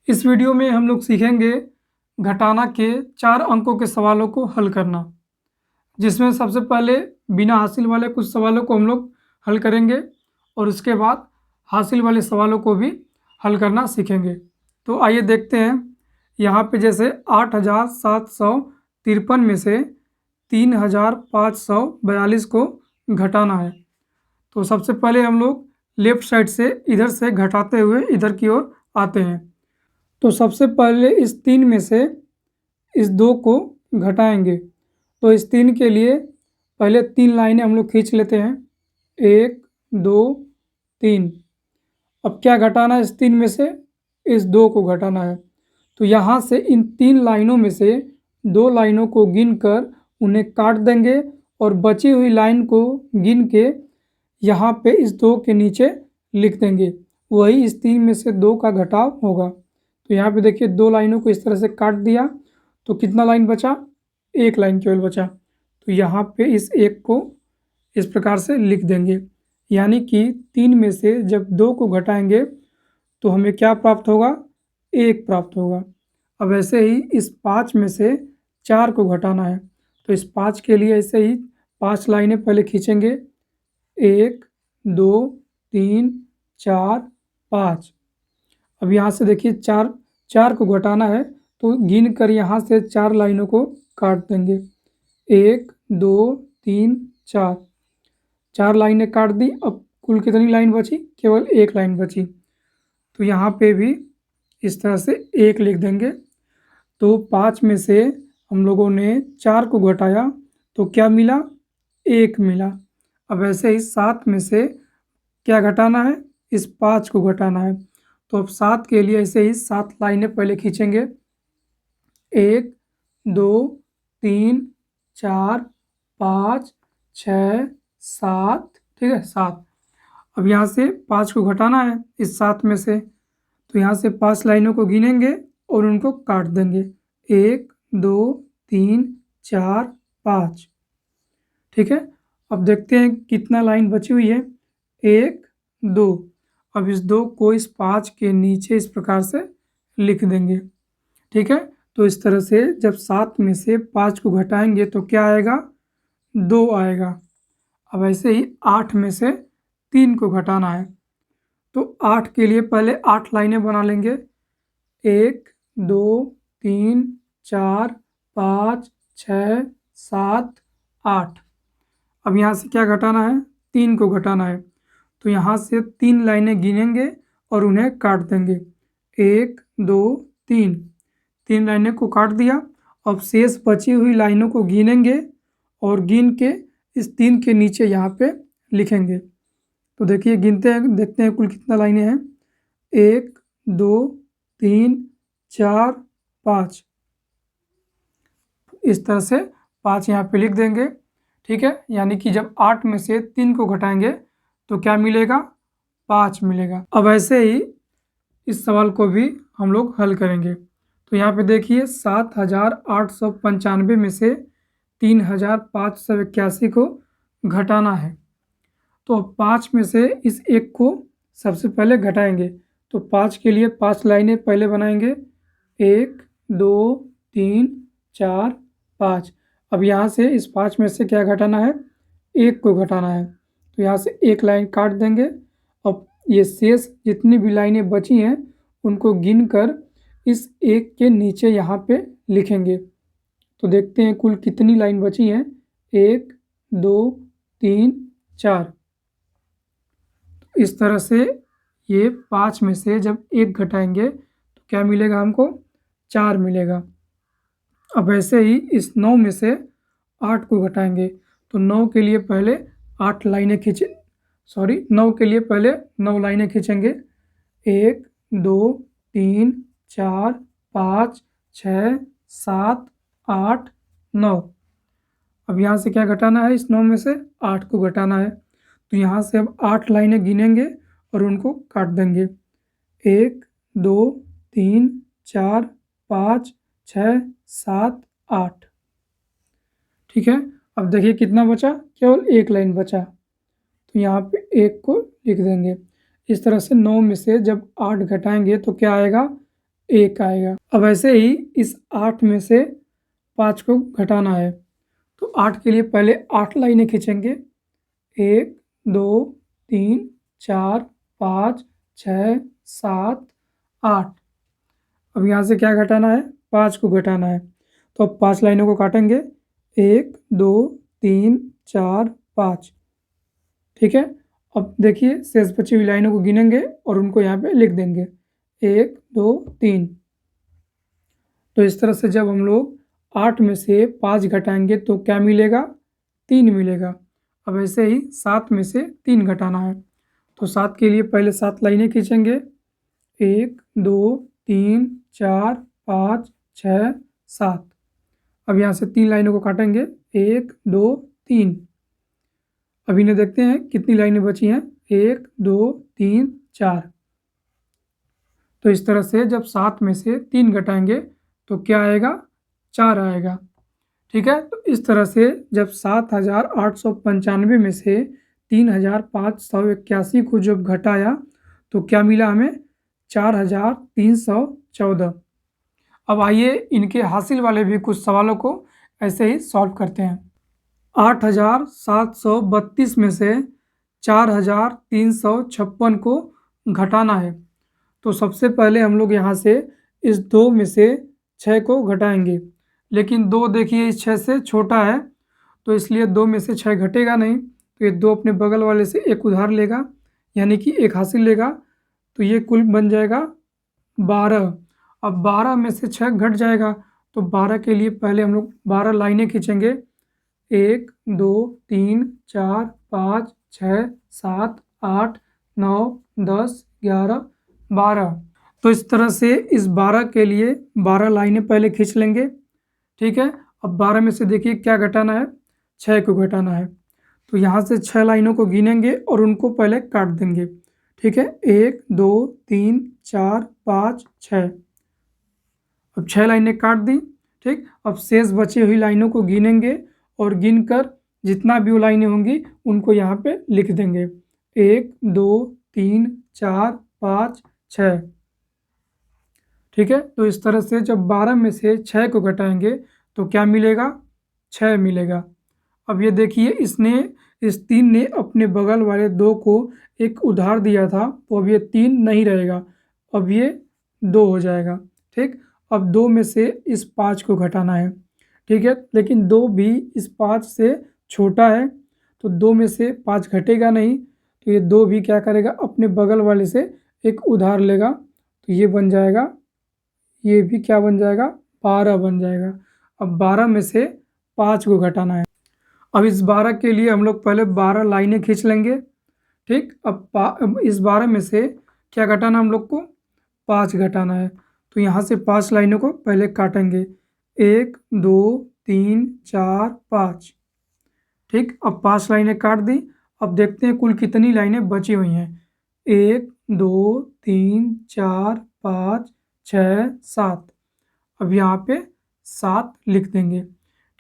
इस वीडियो में हम लोग सीखेंगे घटाना के 4 अंकों के सवालों को हल करना, जिसमें सबसे पहले बिना हासिल वाले कुछ सवालों को हम लोग हल करेंगे और उसके बाद हासिल वाले सवालों को भी हल करना सीखेंगे। तो आइए देखते हैं। यहाँ पे जैसे 8753 में से 3542 को घटाना है। तो सबसे पहले हम लोग लेफ्ट साइड से इधर से घटाते हुए इधर की ओर आते हैं। तो सबसे पहले इस 3 में से इस 2 को घटाएंगे। तो इस 3 के लिए पहले 3 लाइनें हम लोग खींच लेते हैं, 1 2 3। अब क्या घटाना है? इस 3 में से इस 2 को घटाना है। तो यहाँ से इन 3 लाइनों में से 2 लाइनों को गिनकर उन्हें काट देंगे और बची हुई लाइन को गिन के यहाँ पे इस 2 के नीचे लिख देंगे। वही इस 3 में से 2 का घटाव होगा। तो यहाँ पे देखिए 2 लाइनों को इस तरह से काट दिया तो कितना लाइन बचा? 1 लाइन केवल बचा। तो यहाँ पे इस 1 को इस प्रकार से लिख देंगे, यानी कि 3 में से जब 2 को घटाएंगे तो हमें क्या प्राप्त होगा? 1 प्राप्त होगा। अब ऐसे ही इस 5 में से 4 को घटाना है। तो इस 5 के लिए ऐसे ही 5 लाइनें पहले खींचेंगे, 1 2 3 4 5। अब यहाँ से देखिए 4 को घटाना है तो गिन कर यहाँ से 4 लाइनों को काट देंगे, 1 2 3 4। 4 लाइनें काट दी। अब कुल कितनी लाइन बची? केवल 1 लाइन बची। तो यहाँ पे भी इस तरह से 1 लिख देंगे। तो 5 में से हम लोगों ने 4 को घटाया तो क्या मिला? 1 मिला। अब ऐसे ही 7 में से क्या घटाना है? इस 5 को घटाना है। तो अब 7 के लिए ऐसे ही 7 लाइनें पहले खींचेंगे, 1 2 3 4 5 6 7। ठीक है, 7। अब यहाँ से 5 को घटाना है इस 7 में से। तो यहाँ से 5 लाइनों को गिनेंगे और उनको काट देंगे, 1 2 3 4 5। ठीक है, अब देखते हैं कितना लाइन बची हुई है, 1 2। अब इस 2 को इस 5 के नीचे इस प्रकार से लिख देंगे। ठीक है, तो इस तरह से जब 7 में से 5 को घटाएंगे तो क्या आएगा? 2 आएगा। अब ऐसे ही 8 में से 3 को घटाना है। तो 8 के लिए पहले 8 लाइनें बना लेंगे, 1 2 3 4 5 6 7 8। अब यहाँ से क्या घटाना है? 3 को घटाना है। तो यहाँ से 3 लाइनें गिनेंगे और उन्हें काट देंगे, 1 2 3। 3 लाइनें को काट दिया। अब शेष बची हुई लाइनों को गिनेंगे और गिन के इस 3 के नीचे यहाँ पे लिखेंगे। तो देखिए गिनते हैं, देखते हैं कुल कितना लाइनें हैं, 1 2 3 4 5। इस तरह से 5 यहाँ पे लिख देंगे। ठीक है, यानी कि जब 8 में से 3 को घटाएंगे तो क्या मिलेगा? 5 मिलेगा। अब ऐसे ही इस सवाल को भी हम लोग हल करेंगे। तो यहाँ पे देखिए 7895 में से 3581 को घटाना है। तो 5 में से इस 1 को सबसे पहले घटाएंगे। तो 5 के लिए 5 लाइनें पहले बनाएंगे, 1 2 3 4 5। अब यहाँ से इस 5 में से क्या घटाना है? 1 को घटाना है। तो यहाँ से 1 लाइन काट देंगे। अब ये शेष जितनी भी लाइनें बची हैं उनको गिनकर इस 1 के नीचे यहाँ पे लिखेंगे। तो देखते हैं कुल कितनी लाइन बची हैं, 1 2 3 4। इस तरह से ये 5 में से जब 1 घटाएंगे तो क्या मिलेगा हमको? 4 मिलेगा। अब ऐसे ही इस 9 में से 8 को घटाएंगे। तो 9 के लिए पहले 9 के लिए पहले 9 लाइनें खींचेंगे, 1 2 3 4 5 6 7 8 9। अब यहाँ से क्या घटाना है? इस 9 में से 8 को घटाना है। तो यहाँ से अब 8 लाइनें गिनेंगे और उनको काट देंगे, 1 2 3 4 5 6 7 8। ठीक है, अब देखिए कितना बचा? केवल 1 लाइन बचा। तो यहाँ पे 1 को लिख देंगे। इस तरह से 9 में से जब 8 घटाएंगे तो क्या आएगा? 1 आएगा। अब ऐसे ही इस 8 में से 5 को घटाना है, तो 8 के लिए पहले 8 लाइनें खींचेंगे। 1 2 3 4 5 6 7 8। अब यहाँ से क्या घटाना है? 5 को घटाना है, तो अब 5 लाइनों को काटेंगे। 1 2 3 4 5। ठीक है, अब देखिए शेष बची हुई लाइनों को गिनेंगे और उनको यहाँ पे लिख देंगे 1 2 3। तो इस तरह से जब हम लोग 8 में से 5 घटाएंगे तो क्या मिलेगा? 3 मिलेगा। अब ऐसे ही 7 में से 3 घटाना है, तो 7 के लिए पहले 7 लाइनें खींचेंगे। 1 2 3 4 5 6 7। अब यहाँ से 3 लाइनों को काटेंगे। 1 2 3। अब इन्हें देखते हैं कितनी लाइनें बची हैं। 1 2 3 4। तो इस तरह से जब 7 में से 3 घटाएंगे तो क्या आएगा? 4 आएगा। ठीक है, तो इस तरह से जब 7,895 में से 3,581 को जब घटाया तो क्या मिला हमें? 4,314। अब आइए इनके हासिल वाले भी कुछ सवालों को ऐसे ही सॉल्व करते हैं। 8,732 में से 4,356 को घटाना है, तो सबसे पहले हम लोग यहाँ से इस 2 में से 6 को घटाएंगे, लेकिन 2 देखिए इस 6 से छोटा है, तो इसलिए 2 में से 6 घटेगा नहीं, तो ये 2 अपने बगल वाले से एक उधार लेगा, यानी कि एक हासिल लेगा, तो ये कुल बन जाएगा 12। अब 12 में से 6 घट जाएगा, तो 12 के लिए पहले हम लोग 12 लाइनें खींचेंगे। 1 2 3 4 5 6 7 8 9 10 11 12। तो इस तरह से इस 12 के लिए 12 लाइनें पहले खींच लेंगे। ठीक है, अब 12 में से देखिए क्या घटाना है? 6 को घटाना है, तो यहाँ से 6 लाइनों को गिनेंगे और उनको पहले काट देंगे। ठीक है, 1 2 3 4 5 6। अब 6 लाइनें काट दी। ठीक, अब शेष बची हुई लाइनों को गिनेंगे और गिनकर जितना भी वो लाइनें होंगी उनको यहाँ पे लिख देंगे। 1 2 3 4 5 6। ठीक है, तो इस तरह से जब 12 में से 6 को घटाएंगे तो क्या मिलेगा? 6 मिलेगा। अब ये देखिए इस 3 ने अपने बगल वाले 2 को एक उधार दिया था, तो अब ये 3 नहीं रहेगा, अब ये 2 हो जाएगा। ठीक, अब 2 में से इस 5 को घटाना है। ठीक है, लेकिन 2 भी इस 5 से छोटा है, तो 2 में से 5 घटेगा नहीं, तो ये 2 भी क्या करेगा? अपने बगल वाले से एक उधार लेगा, तो ये बन जाएगा, ये भी क्या बन जाएगा? 12 बन जाएगा। अब 12 में से 5 को घटाना है। अब इस 12 के लिए हम लोग पहले 12 लाइनें खींच लेंगे। ठीक, अब इस 12 में से क्या घटाना हम लोग को? 5 घटाना है, तो यहाँ से 5 लाइनों को पहले काटेंगे। 1 2 3 4 5। ठीक, अब 5 लाइनें काट दी। अब देखते हैं कुल कितनी लाइनें बची हुई हैं। 1 2 3 4 5 6 7। अब यहाँ पे 7 लिख देंगे।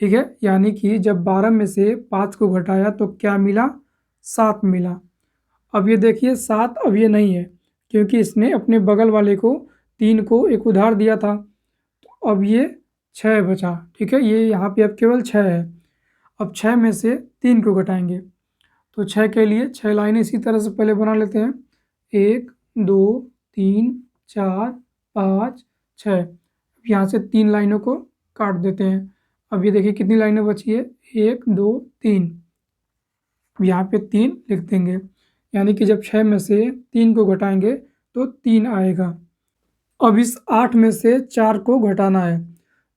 ठीक है, यानी कि जब 12 में से 5 को घटाया तो क्या मिला? 7 मिला। अब ये देखिए 7 अब ये नहीं है, क्योंकि इसने अपने बगल वाले को 3 को एक उधार दिया था, तो अब ये 6 बचा। ठीक है, ये यहाँ पे अब केवल 6 है। अब 6 में से 3 को घटाएंगे, तो 6 के लिए 6 लाइनें इसी तरह से पहले बना लेते हैं। 1 2 3 4 5 6। यहाँ से 3 लाइनों को काट देते हैं। अब ये देखिए कितनी लाइनें बची है? 1 2 3। यहाँ पे 3 लिख देंगे, यानी कि जब 6 में से 3 को घटाएंगे तो 3 आएगा। अब इस 8 में से 4 को घटाना है,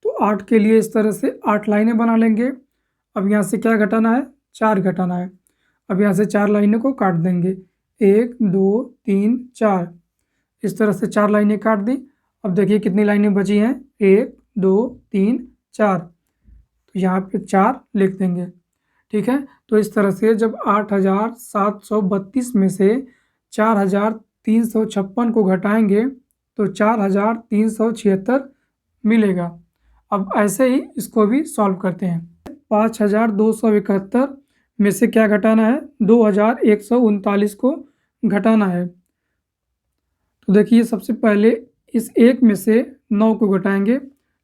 तो 8 के लिए इस तरह से 8 लाइनें बना लेंगे। अब यहाँ से क्या घटाना है? 4 घटाना है। अब यहाँ से 4 लाइनों को काट देंगे। 1 2 3 4। इस तरह से 4 लाइनें काट दी। अब देखिए कितनी लाइनें बची हैं? 1 2 3 4, तो यहाँ पे 4 लिख देंगे। ठीक है, तो इस तरह से जब 8,732 में से 4,356 को घटाएंगे तो 4,376 मिलेगा। अब ऐसे ही इसको भी सॉल्व करते हैं। 5,271 में से क्या घटाना है? 2,139 को घटाना है। तो देखिए सबसे पहले इस 1 में से 9 को घटाएंगे,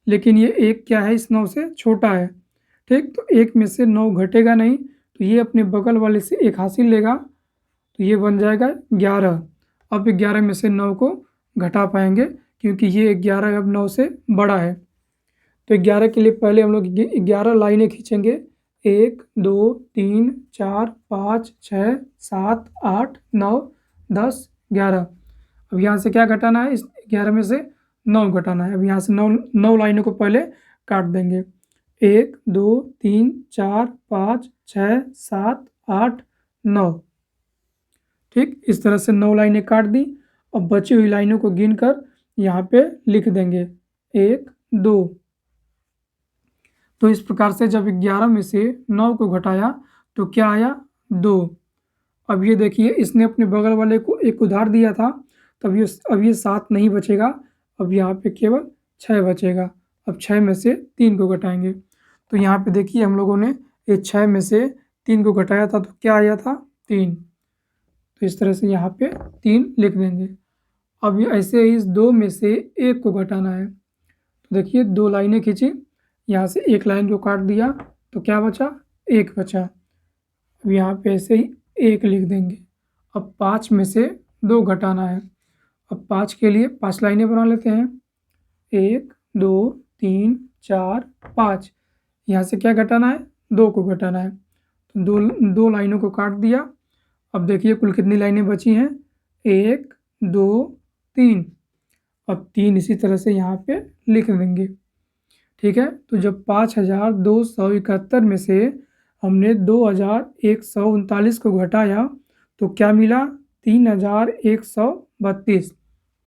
लेकिन ये 1 क्या है, इस 9 से छोटा है। ठीक, तो 1 में से 9 घटेगा नहीं, तो ये अपने बगल वाले से 1 हासिल लेगा, तो ये बन जाएगा 11। अब 11 में से 9 को घटा पाएंगे क्योंकि ये 11 अब 9 से बड़ा है। तो 11 के लिए पहले हम लोग 11 लाइनें खींचेंगे। 1 2 3 4 5 6 7 8 9 10 11। अब यहाँ से क्या घटाना है, इस 11 में से 9 घटाना है। अब यहाँ से 9 लाइनों को पहले काट देंगे। 1 2 3 4 5 6 7 8 9। ठीक, इस तरह से 9 लाइनें काट दी। अब बची हुई लाइनों को गिनकर यहाँ पे लिख देंगे 1 2। तो इस प्रकार से जब 11 में से 9 को घटाया तो क्या आया, 2। अब ये देखिए, इसने अपने बगल वाले को 1 उधार दिया था, तब ये 7 नहीं बचेगा, अब यहाँ पे केवल 6 बचेगा। अब 6 में से 3 को घटाएंगे, तो यहाँ पे देखिए हम लोगों ने ये 6 में से 3 को घटाया था, तो क्या आया था, 3। तो इस तरह से यहाँ पे 3 लिख देंगे। अब ये ऐसे ही इस 2 में से 1 को घटाना है, तो देखिए 2 लाइनें खींची, यहाँ से 1 लाइन को काट दिया, तो क्या बचा, 1 बचा। अब यहाँ पे ऐसे ही 1 लिख देंगे। अब 5 में से 2 घटाना है। अब 5 के लिए 5 लाइनें बना लेते हैं। 1 2 3 4 5। यहाँ से क्या घटाना है, 2 को घटाना है, तो 2 लाइनों को काट दिया। अब देखिए कुल कितनी लाइनें बची हैं, 1 2 3। अब 3 इसी तरह से यहाँ पे लिख देंगे। ठीक है, तो जब 5271 में से हमने 2139 को घटाया तो क्या मिला, 3132।